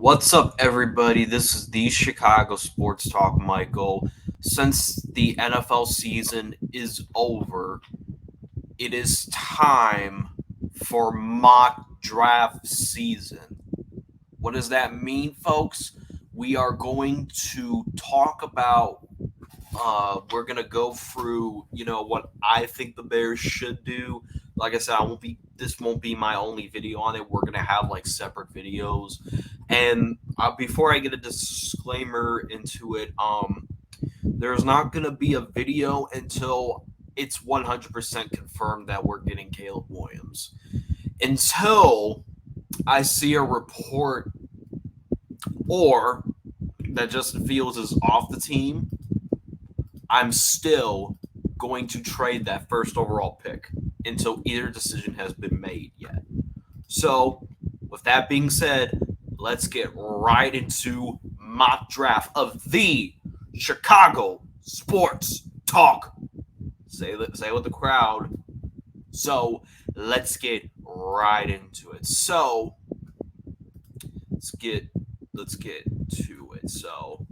What's up, everybody? This is the Chicago Sports Talk, Michael. Since the NFL season is over, it is time for mock draft season. What does that mean, folks? We are going to talk about, we're going to go through, what I think the Bears should do. Like I said, this won't be my only video on it. We're going to have like separate videos. And before I get a disclaimer into it, there's not going to be a video until it's 100% confirmed that we're getting Caleb Williams. Until I see a report or that Justin Fields is off the team, I'm still going to trade that first overall pick until either decision has been made yet. So, with that being said, let's get right into mock draft of the Chicago Sports Talk. Say with the crowd. So let's get right into it. So let's get to it. So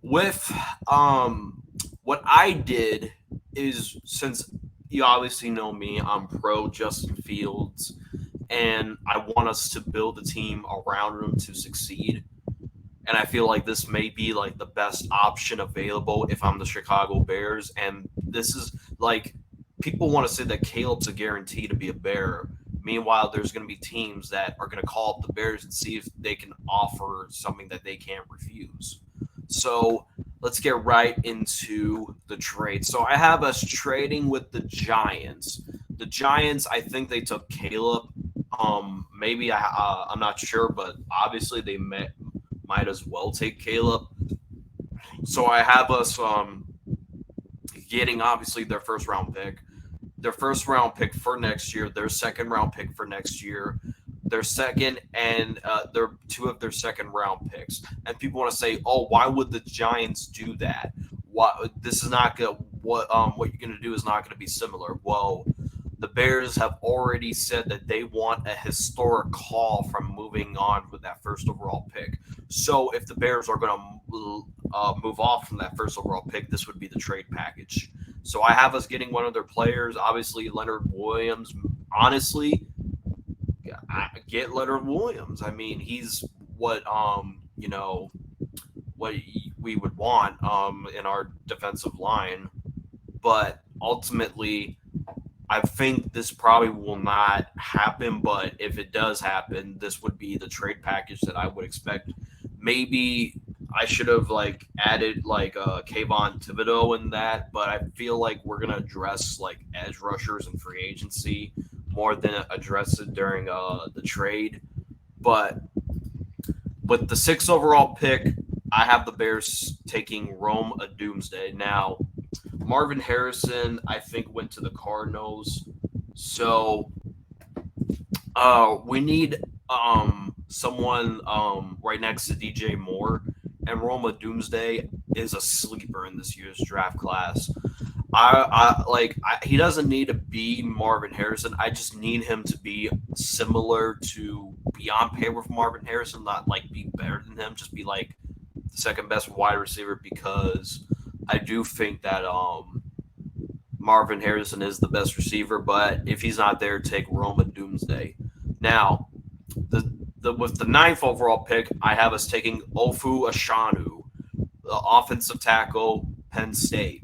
with what I did is, since you obviously know me, I'm pro Justin Fields, and I want us to build a team around him to succeed. And I feel like this may be like the best option available if I'm the Chicago Bears. And this is like, people want to say that Caleb's a guarantee to be a Bear. Meanwhile, there's going to be teams that are going to call up the Bears and see if they can offer something that they can't refuse. So let's get right into the trade. So I have us trading with the Giants. The Giants, I think they took Caleb. Maybe I'm not sure, but obviously they might as well take Caleb. So I have us getting obviously their first round pick for next year, their second round pick for next year, their second and their two of their second round picks. And people want to say, "Oh, why would the Giants do that? This is not good. What you're going to do is not going to be similar." Well, the Bears have already said that they want a historic haul from moving on with that first overall pick. So if the Bears are going to move off from that first overall pick, this would be the trade package. So I have us getting one of their players, obviously Leonard Williams. Honestly, I get Leonard Williams. I mean, he's what what we would want in our defensive line, but ultimately, I think this probably will not happen. But if it does happen, this would be the trade package that I would expect. Maybe I should have like added like Kayvon Thibodeau in that, but I feel like we're gonna address like edge rushers and free agency more than address it during the trade. But with the sixth overall pick, I have the Bears taking Rome a Doomsday. Now, Marvin Harrison, I think, went to the Cardinals. So we need someone right next to DJ Moore. And Roma Doomsday is a sleeper in this year's draft class. He doesn't need to be Marvin Harrison. I just need him to be similar to, be on pair with Marvin Harrison, not like be better than him, just be like the second best wide receiver, because I do think that Marvin Harrison is the best receiver, but if he's not there, take Roma Doomsday. Now, with the ninth overall pick, I have us taking Ofu Ashanu, the offensive tackle, Penn State.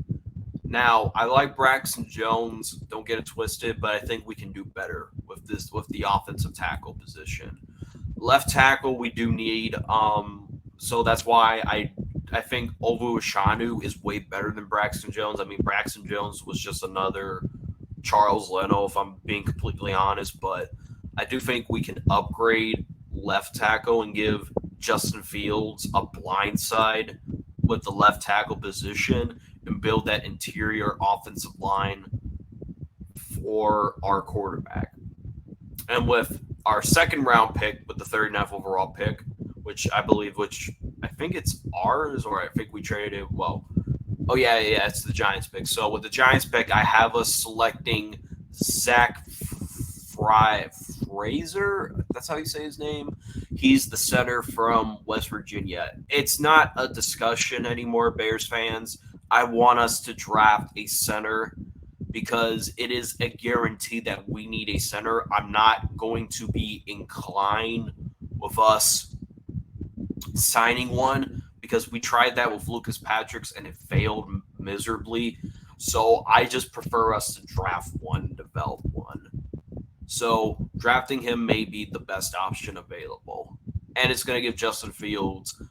Now, I like Braxton Jones. Don't get it twisted, but I think we can do better with the offensive tackle position. Left tackle, we do need. So that's why I think Ovu Ashanu is way better than Braxton Jones. I mean, Braxton Jones was just another Charles Leno, if I'm being completely honest. But I do think we can upgrade left tackle and give Justin Fields a blind side with the left tackle position and build that interior offensive line for our quarterback. And with our second round pick, with the 39th overall pick, which I think it's ours, or I think we traded. Well, oh yeah, it's the Giants pick. So with the Giants pick, I have us selecting Zach Fraser. That's how you say his name. He's the center from West Virginia. It's not a discussion anymore, Bears fans. I want us to draft a center because it is a guarantee that we need a center. I'm not going to be inclined with us signing one because we tried that with Lucas Patrick's and it failed miserably. So I just prefer us to draft one, develop one. So drafting him may be the best option available. And it's going to give Justin Fields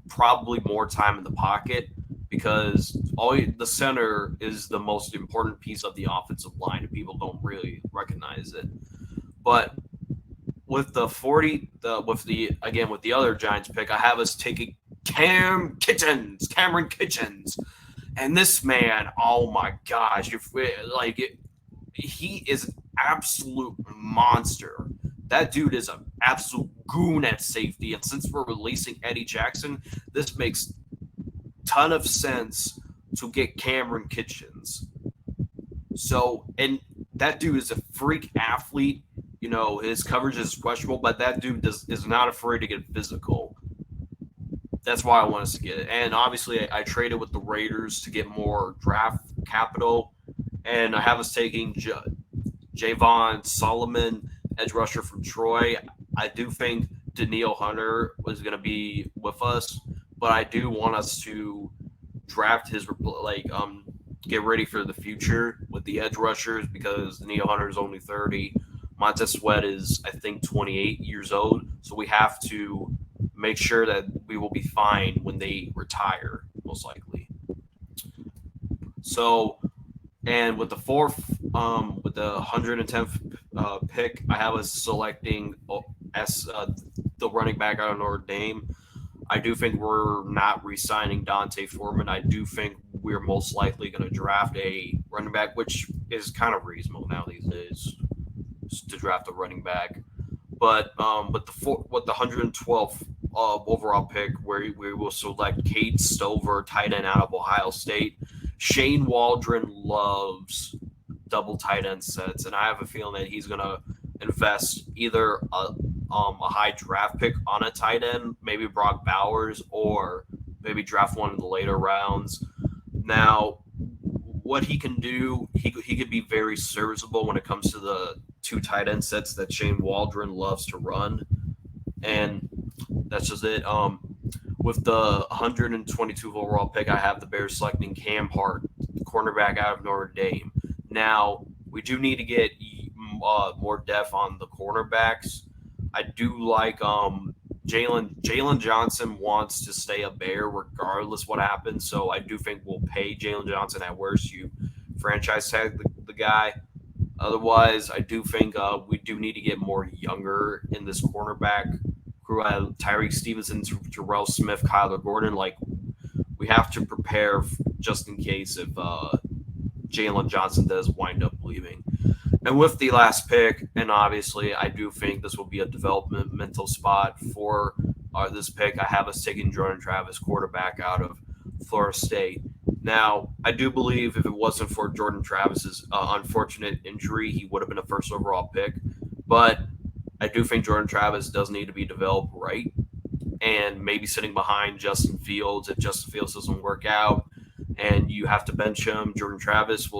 probably more time in the pocket because the center is the most important piece of the offensive line and people don't really recognize it. But with the with the other Giants pick, I have us taking Cameron Kitchens. And this man, oh my gosh, he is an absolute monster. That dude is an absolute goon at safety. And since we're releasing Eddie Jackson, this makes ton of sense to get Cameron Kitchens. So, and that dude is a freak athlete. You know, his coverage is questionable, but that dude is not afraid to get physical. That's why I want us to get it. And obviously, I traded with the Raiders to get more draft capital. And I have us taking Javon Solomon, edge rusher from Troy. I do think Danielle Hunter was going to be with us, but I do want us to draft his get ready for the future with the edge rushers because Danielle Hunter is only 30. Montez Sweat is, I think, 28 years old. So we have to make sure that we will be fine when they retire, most likely. So, and with the with the 110th pick, I have us selecting the running back out of Notre Dame. I do think we're not re-signing Dante Foreman. I do think we're most likely going to draft a running back, which is kind of reasonable now these days to draft a running back. But with the 112th overall pick, where we will select Cade Stover, tight end out of Ohio State. Shane Waldron loves double tight end sets, and I have a feeling that he's going to invest either a high draft pick on a tight end, maybe Brock Bowers, or maybe draft one in the later rounds. Now, what he can do, he could be very serviceable when it comes to the two tight end sets that Shane Waldron loves to run, and that's just it. With the 122th overall pick, I have the Bears selecting Cam Hart, cornerback out of Notre Dame. Now, we do need to get more depth on the cornerbacks. I do like Jalen Johnson wants to stay a Bear regardless what happens, so I do think we'll pay Jalen Johnson at worst. You franchise tag the guy. Otherwise, I do think we do need to get more younger in this cornerback crew. Tyreek Stevenson, Terrell Smith, Kyler Gordon. Like, we have to prepare just in case if Jalen Johnson does wind up leaving. And with the last pick, and obviously I do think this will be a developmental spot for this pick, I have us taking Jordan Travis, quarterback out of Florida State. Now, I do believe if it wasn't for Jordan Travis's unfortunate injury, he would have been a first overall pick. But I do think Jordan Travis does need to be developed right, and maybe sitting behind Justin Fields if Justin Fields doesn't work out and you have to bench him. Jordan Travis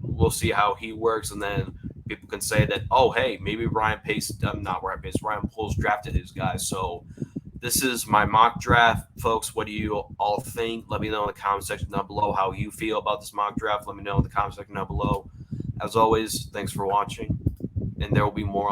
we'll see how he works, and then people can say that, oh, hey, maybe Ryan Poles drafted his guys. So this is my mock draft, folks. What do you all think? Let me know in the comment section down below how you feel about this mock draft. Let me know in the comment section down below. As always, thanks for watching, and there will be more